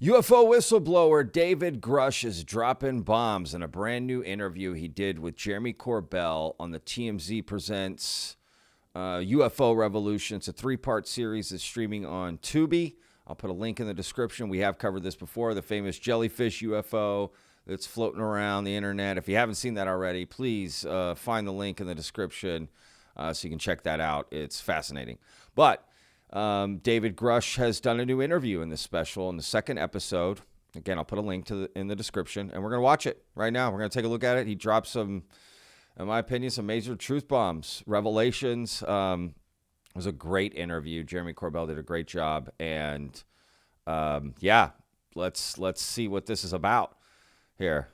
UFO whistleblower David Grusch is dropping bombs in a brand new interview he did with Jeremy Corbell on the TMZ Presents UFO Revolution. It's a 3-part series that's streaming on Tubi. I'll put a link in the description. We have covered this before, the famous jellyfish UFO that's floating around the internet. If you haven't seen that already, please find the link in the description so you can check that out. It's fascinating. But David Grusch has done a new interview in this special in the second episode. Again, I'll put a link in the description, and we're going to watch it right now. We're going to take a look at it. He drops some, in my opinion, some major truth bombs, revelations. It was a great interview. Jeremy Corbell did a great job, and yeah, let's see what this is about here.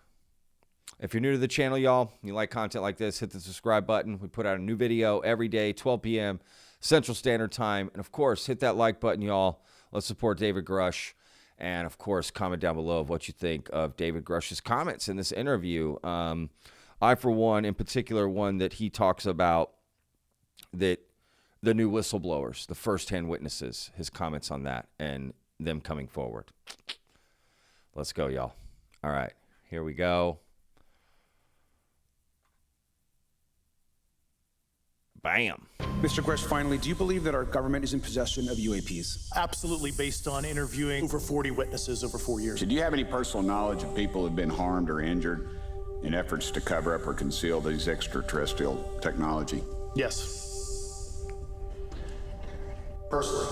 If you're new to the channel, y'all, you like content like this, hit the subscribe button. We put out a new video every day, 12 p.m. Central Standard Time. And, of course, hit that like button, y'all. Let's support David Grusch. And, of course, comment down below of what you think of David Grusch's comments in this interview. I, for one, in particular, one that he talks about that the new whistleblowers, the first-hand witnesses, his comments on that and them coming forward. Let's go, y'all. All right, here we go. Bam. Mr. Grusch, finally, do you believe that our government is in possession of UAPs? Absolutely, based on interviewing over 40 witnesses over 4 years. Do you have any personal knowledge of people who have been harmed or injured in efforts to cover up or conceal these extraterrestrial technology? Yes. Personally.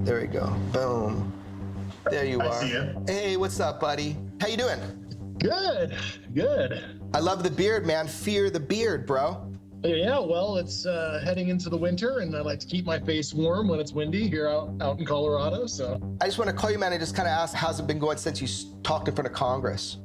There we go. Boom. There you are. I see you. Hey, what's up, buddy? How you doing? Good, good. I love the beard, man. Fear the beard, bro. Yeah, well, it's heading into the winter, and I like to keep my face warm when it's windy here out in Colorado, so. I just want to call you, man, and just kind of ask, how's it been going since you talked in front of Congress?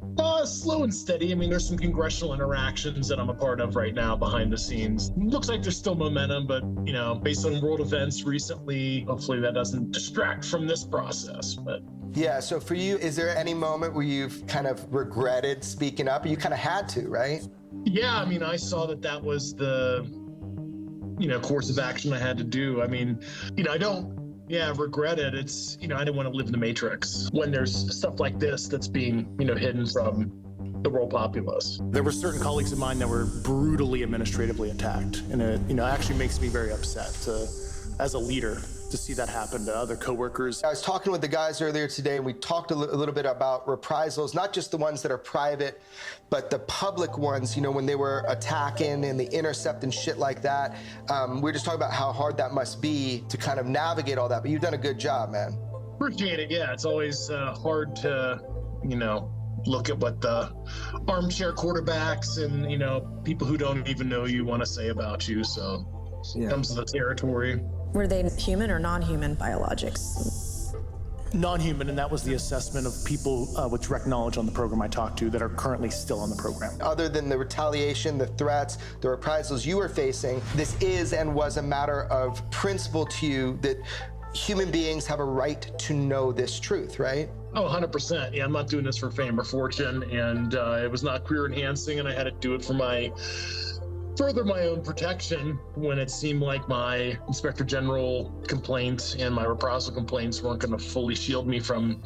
Slow and steady. I mean, there's some congressional interactions that I'm a part of right now behind the scenes. Looks like there's still momentum, but, you know, based on world events recently, hopefully that doesn't distract from this process, but. Yeah, so for you, is there any moment where you've kind of regretted speaking up? You kind of had to, right? Yeah, I mean, I saw that was the, you know, course of action I had to do. I mean, you know, I don't, regret it. It's, you know, I didn't want to live in the Matrix when there's stuff like this that's being, you know, hidden from the world populace. There were certain colleagues of mine that were brutally administratively attacked, and it, you know, actually makes me very upset as a leader to see that happen to other coworkers. I was talking with the guys earlier today, and we talked a little bit about reprisals, not just the ones that are private, but the public ones, you know, when they were attacking and the intercept and shit like that. We were just talking about how hard that must be to kind of navigate all that, but you've done a good job, man. Appreciate it. Yeah, it's always hard to, you know, look at what the armchair quarterbacks and, you know, people who don't even know you want to say about you. So it comes to the territory. Were they human or non-human biologics? Non-human, and that was the assessment of people with direct knowledge on the program I talked to that are currently still on the program. Other than the retaliation, the threats, the reprisals you were facing, this is and was a matter of principle to you that human beings have a right to know this truth, right? Oh, 100%. Yeah, I'm not doing this for fame or fortune, and it was not career enhancing, and I had to do it for further my own protection when it seemed like my Inspector General complaints and my reprisal complaints weren't going to fully shield me from,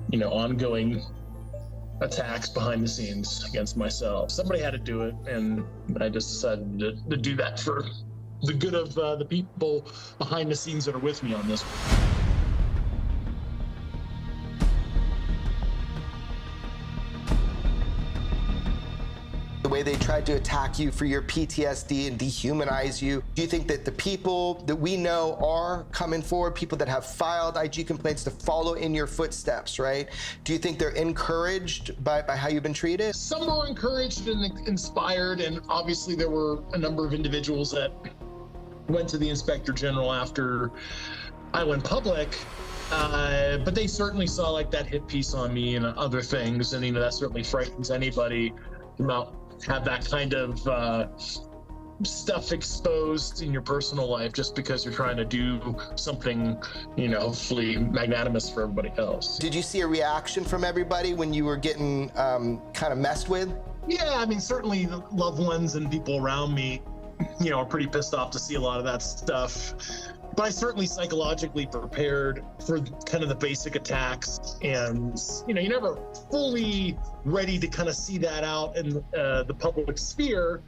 you know, ongoing attacks behind the scenes against myself. Somebody had to do it, and I just decided to do that for the good of the people behind the scenes that are with me on this. The way they tried to attack you for your PTSD and dehumanize you. Do you think that the people that we know are coming forward, people that have filed IG complaints to follow in your footsteps, right? Do you think they're encouraged by how you've been treated? Some were encouraged and inspired, and obviously there were a number of individuals that went to the Inspector General after I went public. But they certainly saw like that hit piece on me and other things, and you know that certainly frightens anybody to not have that kind of stuff exposed in your personal life just because you're trying to do something, you know, hopefully magnanimous for everybody else. Did you see a reaction from everybody when you were getting kind of messed with? Yeah, I mean, certainly the loved ones and people around me, are pretty pissed off to see a lot of that stuff. But I certainly psychologically prepared for kind of the basic attacks. And, you're never fully ready to kind of see that out in the public sphere.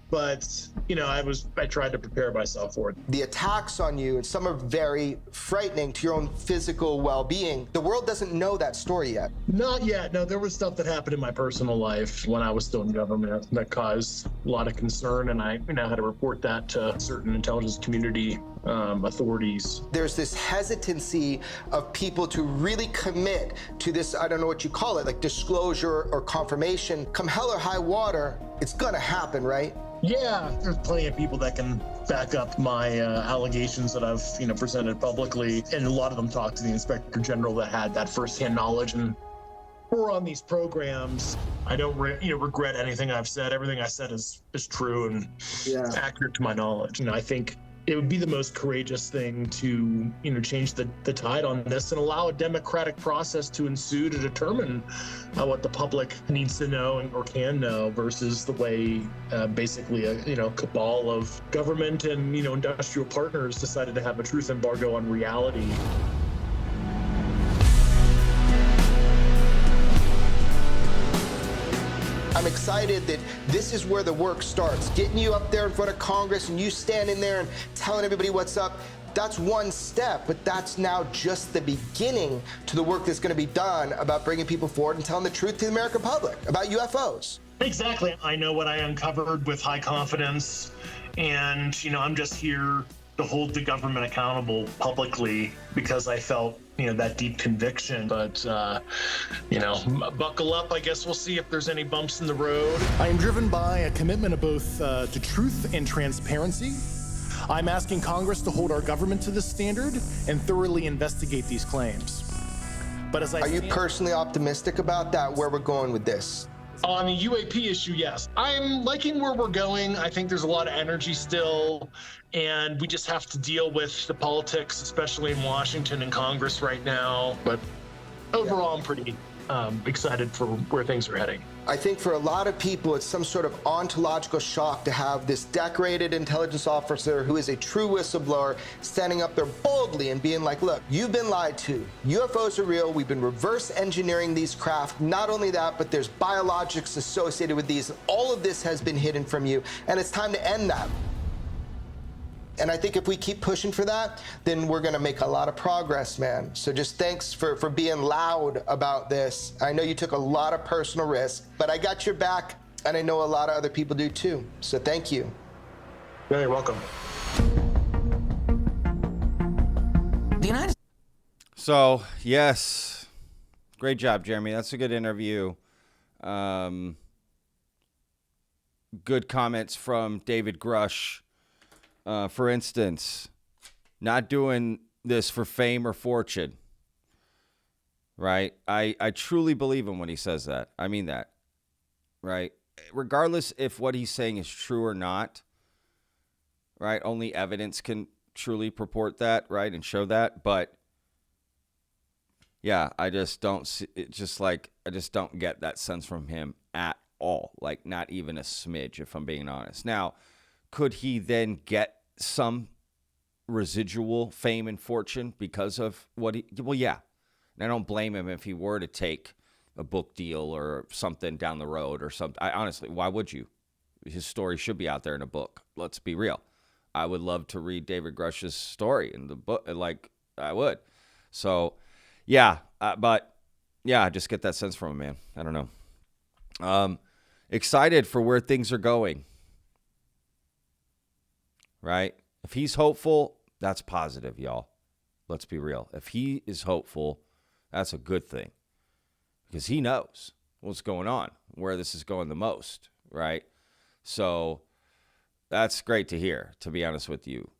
But, I tried to prepare myself for it. The attacks on you, and some are very frightening to your own physical well-being. The world doesn't know that story yet. Not yet. No, there was stuff that happened in my personal life when I was still in government that caused a lot of concern, and I had to report that to certain intelligence community authorities. There's this hesitancy of people to really commit to this, I don't know what you call it, like disclosure or confirmation. Come hell or high water, it's gonna happen, right? Yeah, there's plenty of people that can back up my allegations that I've, presented publicly, and a lot of them talked to the Inspector General that had that firsthand knowledge. And we're on these programs. I don't, regret anything I've said. Everything I said is true and accurate to my knowledge. I think it would be the most courageous thing to, change the tide on this and allow a democratic process to ensue to determine what the public needs to know or can know versus the way basically a cabal of government and, industrial partners decided to have a truth embargo on reality. I'm excited that this is where the work starts. Getting you up there in front of Congress and you standing there and telling everybody what's up, that's one step, but that's now just the beginning to the work that's going to be done about bringing people forward and telling the truth to the American public about UFOs. Exactly. I know what I uncovered with high confidence, and, I'm just here to hold the government accountable publicly because I felt, that deep conviction. But, buckle up. I guess we'll see if there's any bumps in the road. I am driven by a commitment of both to truth and transparency. I'm asking Congress to hold our government to this standard and thoroughly investigate these claims. But Are you personally optimistic about that, where we're going with this? On the UAP issue, yes. I'm liking where we're going. I think there's a lot of energy still, and we just have to deal with the politics, especially in Washington and Congress right now. But overall, I'm pretty excited for where things are heading. I think for a lot of people, it's some sort of ontological shock to have this decorated intelligence officer who is a true whistleblower standing up there boldly and being like, look, you've been lied to. UFOs are real. We've been reverse engineering these craft. Not only that, but there's biologics associated with these. All of this has been hidden from you, and it's time to end that. And I think if we keep pushing for that, then we're going to make a lot of progress, man. So just thanks for being loud about this. I know you took a lot of personal risk, but I got your back, and I know a lot of other people do too. So thank you. Very welcome. So, yes. Great job, Jeremy. That's a good interview. Good comments from David Grusch. For instance, not doing this for fame or fortune, right? I truly believe him when he says that. I mean that, right? Regardless if what he's saying is true or not, right? Only evidence can truly purport that, right? And show that. But yeah, I just don't see it. I just don't get that sense from him at all. Like, not even a smidge, if I'm being honest. Now, could he then get some residual fame and fortune because of what he... Well, yeah. And I don't blame him if he were to take a book deal or something down the road or something. Honestly, why would you? His story should be out there in a book. Let's be real. I would love to read David Grush's story in the book. Like, I would. So, yeah. But, yeah, I just get that sense from him, man. I don't know. Excited for where things are going. Right? If he's hopeful, that's positive, y'all. Let's be real. If he is hopeful, that's a good thing. Because he knows what's going on, where this is going the most, right? So that's great to hear, to be honest with you,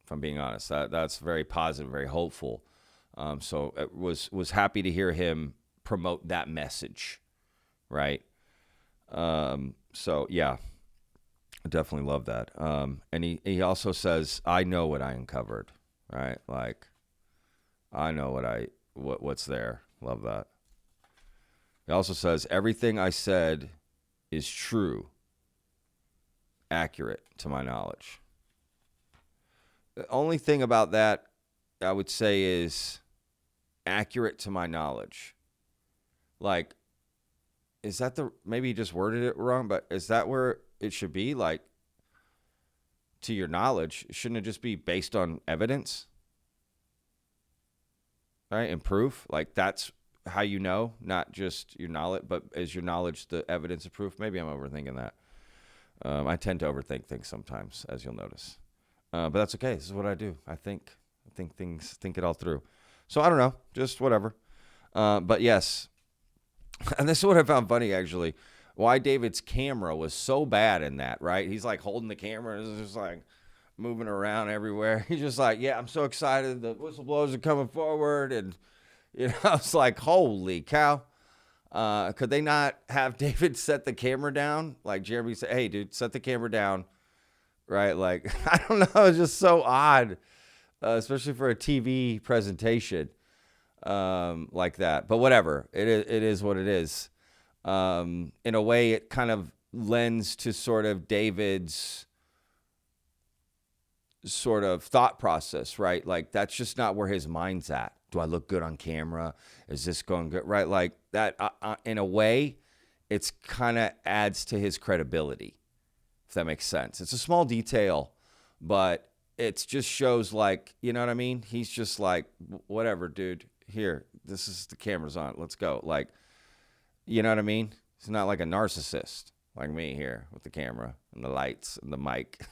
if I'm being honest. That's very positive, very hopeful. So it was happy to hear him promote that message, right? So, yeah. I definitely love that. And he also says, I know what I uncovered, right? Like, I know what's there. Love that. He also says, everything I said is true, accurate to my knowledge. The only thing about that I would say is accurate to my knowledge. Like, is that maybe he just worded it wrong, but is that where it should be? Like, to your knowledge, shouldn't it just be based on evidence? Right? And proof? Like, that's how you know, not just your knowledge, but is your knowledge the evidence of proof? Maybe I'm overthinking that. I tend to overthink things sometimes, as you'll notice. But that's okay. This is what I do. I think it all through. So I don't know, just whatever. But yes, and this is what I found funny, actually. Why David's camera was so bad in that, right? He's like holding the camera and it's just like moving around everywhere. He's just like, yeah, I'm so excited. The whistleblowers are coming forward. And, you know, I was like, holy cow. Could they not have David set the camera down? Like Jeremy said, hey, dude, set the camera down. Right? Like, I don't know. It's just so odd, especially for a TV presentation like that. But whatever. It is what it is. In a way, it kind of lends to sort of David's sort of thought process, right? Like, that's just not where his mind's at. Do I look good on camera? Is this going good? Right? Like that, in a way, it's kind of adds to his credibility, if that makes sense. It's a small detail, but it just shows, like, you know what I mean? He's just like, whatever, dude. Here, this is the camera's on. Let's go. Like, you know what I mean? He's not like a narcissist like me here with the camera and the lights and the mic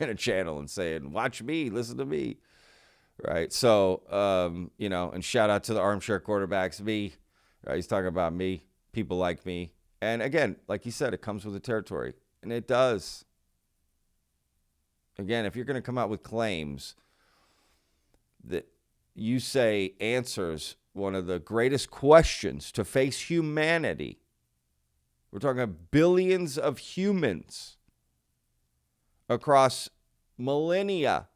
and a channel and saying, watch me, listen to me. Right. So, you know, and shout out to the armchair quarterbacks, me. Right. He's talking about me, people like me. And again, like you said, it comes with the territory. And it does. Again, if you're going to come out with claims that you say answers one of the greatest questions to face humanity, we're talking about billions of humans across millennia.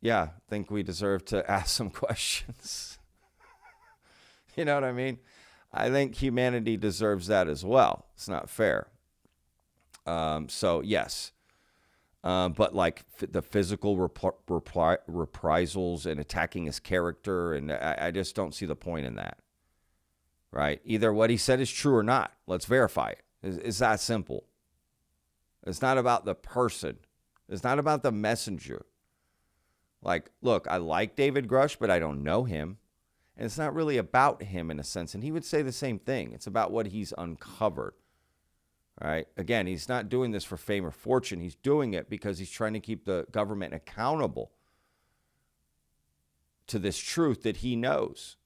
Yeah, I think we deserve to ask some questions. You know what I mean? I think humanity deserves that as well. It's not fair. So, yes. But like the physical reprisals and attacking his character, and I just don't see the point in that. Right? Either what he said is true or not. Let's verify it. It's that simple. It's not about the person. It's not about the messenger. Like, look, I like David Grusch, but I don't know him. And it's not really about him in a sense. And he would say the same thing. It's about what he's uncovered. Right? Again, he's not doing this for fame or fortune. He's doing it because he's trying to keep the government accountable to this truth that he knows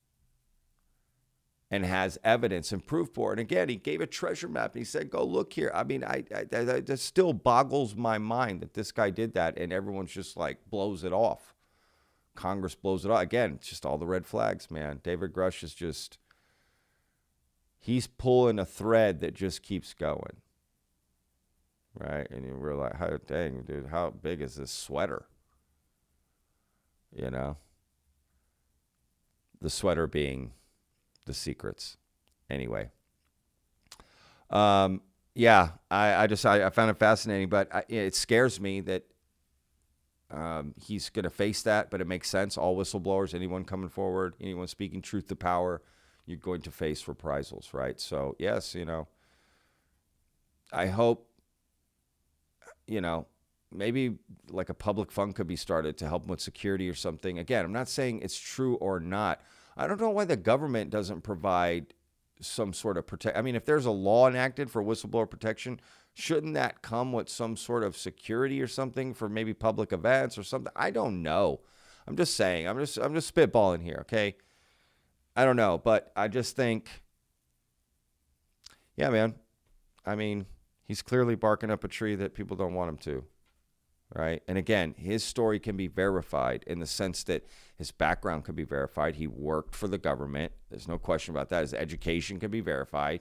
and has evidence and proof for. And again, he gave a treasure map and he said, go look here. I mean, that still boggles my mind that this guy did that and everyone's just like blows it off. Congress blows it off. Again, it's just all the red flags, man. David Grusch is just, he's pulling a thread that just keeps going. Right? And we're like, how, dang, dude, how big is this sweater? You know? The sweater being the secrets. Anyway. Yeah, I found it fascinating, but it scares me that he's going to face that, but it makes sense. All whistleblowers, anyone coming forward, anyone speaking truth to power, you're going to face reprisals, right? So, yes, you know, I hope, you know, maybe like a public fund could be started to help them with security or something. Again, I'm not saying it's true or not. I don't know why the government doesn't provide some sort of protection. I mean, if there's a law enacted for whistleblower protection, shouldn't that come with some sort of security or something for maybe public events or something? I don't know. I'm just saying. I'm just spitballing here, okay? I don't know, but I just think, yeah, man. I mean, he's clearly barking up a tree that people don't want him to, right? And again, his story can be verified in the sense that his background could be verified. He worked for the government. There's no question about that. His education can be verified.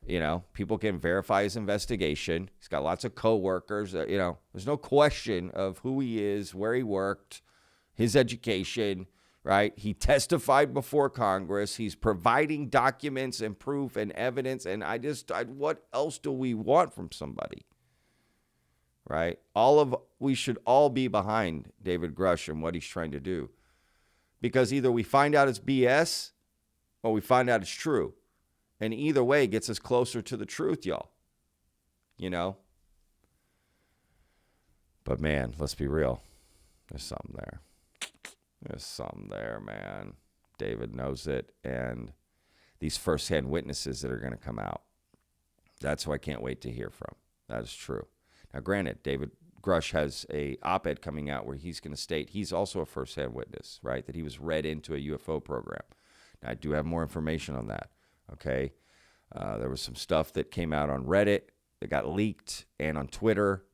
You know, people can verify his investigation. He's got lots of coworkers. You know, there's no question of who he is, where he worked, his education, right? He testified before Congress. He's providing documents and proof and evidence. And what else do we want from somebody, right? We should all be behind David Grusch and what he's trying to do, because either we find out it's BS or we find out it's true. And either way gets us closer to the truth, y'all. You know? But man, let's be real. There's something there. There's something there, man. David knows it. And these firsthand witnesses that are going to come out, that's who I can't wait to hear from. That is true. Now, granted, David Grusch has a op-ed coming out where he's going to state he's also a firsthand witness, right? That he was read into a UFO program. Now, I do have more information on that, okay? There was some stuff that came out on Reddit that got leaked, and on Twitter.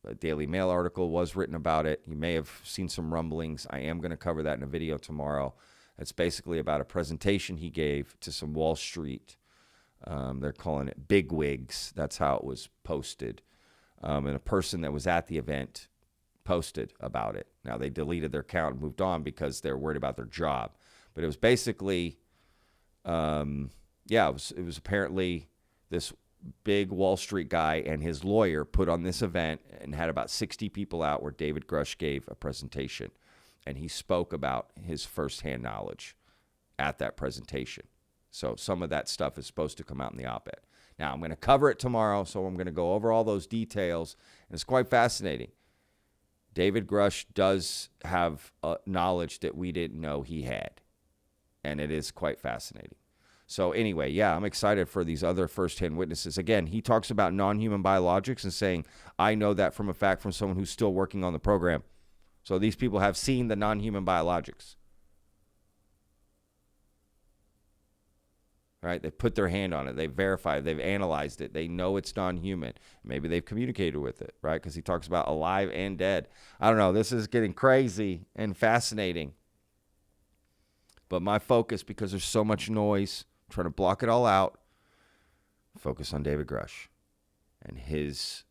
A Daily Mail article was written about it. You may have seen some rumblings. I am going to cover that in a video tomorrow. It's basically about a presentation he gave to some Wall Street. They're calling it bigwigs. That's how it was posted. And a person that was at the event posted about it. Now, they deleted their account and moved on because they're worried about their job. But it was basically, it was apparently this big Wall Street guy and his lawyer put on this event and had about 60 people out where David Grusch gave a presentation. And he spoke about his firsthand knowledge at that presentation. So some of that stuff is supposed to come out in the op-ed. Now, I'm going to cover it tomorrow, so I'm going to go over all those details. And it's quite fascinating. David Grusch does have knowledge that we didn't know he had. And it is quite fascinating. So anyway, yeah, I'm excited for these other firsthand witnesses. Again, he talks about non-human biologics and saying, I know that from a fact from someone who's still working on the program. So these people have seen the non-human biologics. Right? They put their hand on it. They verified it. They've analyzed it. They know it's non-human. Maybe they've communicated with it, right? Because he talks about alive and dead. I don't know. This is getting crazy and fascinating. But my focus, because there's so much noise, I'm trying to block it all out, focus on David Grusch and his,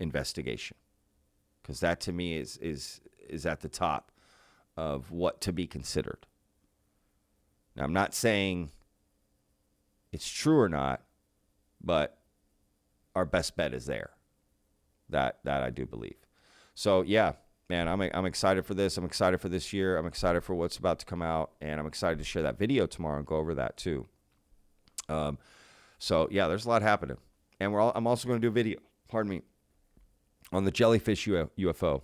investigation. Because that to me is at the top of what to be considered. Now, I'm not saying it's true or not, but our best bet is there. That I do believe. So, yeah, man, I'm excited for this. I'm excited for this year. I'm excited for what's about to come out, and I'm excited to share that video tomorrow and go over that too. So, yeah, there's a lot happening. And I'm also going to do a video, on the jellyfish UFO.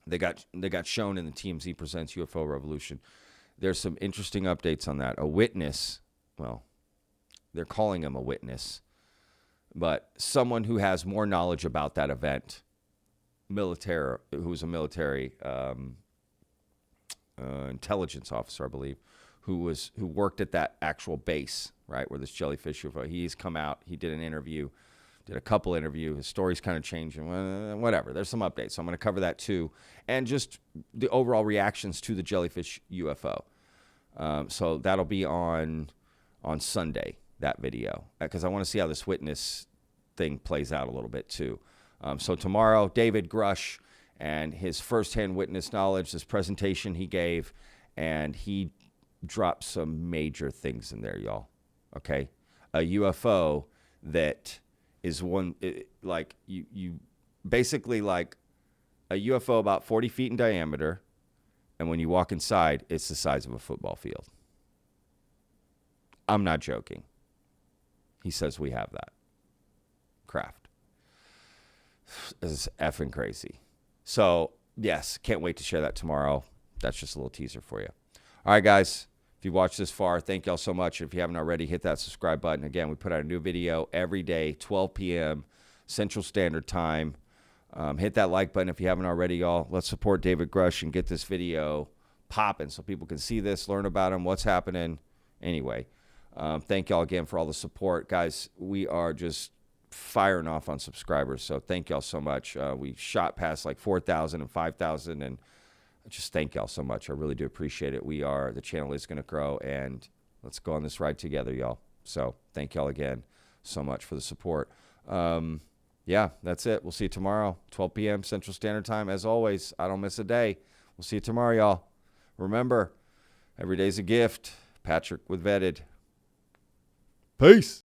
They got shown in the TMZ Presents UFO Revolution. There's some interesting updates on that. A witness, well, they're calling him a witness, but someone who has more knowledge about that event, who's a military intelligence officer, I believe, who worked at that actual base, right, where this jellyfish UFO. He's come out. He did an interview, did a couple interviews. His story's kind of changing. Whatever. There's some updates, so I'm going to cover that too, and just the overall reactions to the jellyfish UFO. So that'll be on Sunday, that video, because I want to see how this witness thing plays out a little bit too. So tomorrow, David Grusch and his firsthand witness knowledge, this presentation he gave, and he dropped some major things in there, y'all. Okay, a UFO that is you basically like a UFO about 40 feet in diameter, and when you walk inside, it's the size of a football field. I'm not joking. He says we have that craft. This is effing crazy. So, yes, can't wait to share that tomorrow. That's just a little teaser for you. All right, guys. If you watched this far, thank y'all so much. If you haven't already, hit that subscribe button. Again, we put out a new video every day, 12 p.m. Central Standard Time. Hit that like button if you haven't already, y'all. Let's support David Grusch and get this video popping so people can see this, learn about him, what's happening. Anyway, thank y'all again for all the support. Guys, we are just firing off on subscribers, so thank y'all so much. We shot past like 4,000 and 5,000, and just thank y'all so much. I really do appreciate it. The channel is going to grow, and let's go on this ride together, y'all. So thank y'all again so much for the support. Yeah, that's it. We'll see you tomorrow, 12 p.m. Central Standard Time. As always, I don't miss a day. We'll see you tomorrow, y'all. Remember, every day's a gift. Patrick with Vetted. Peace.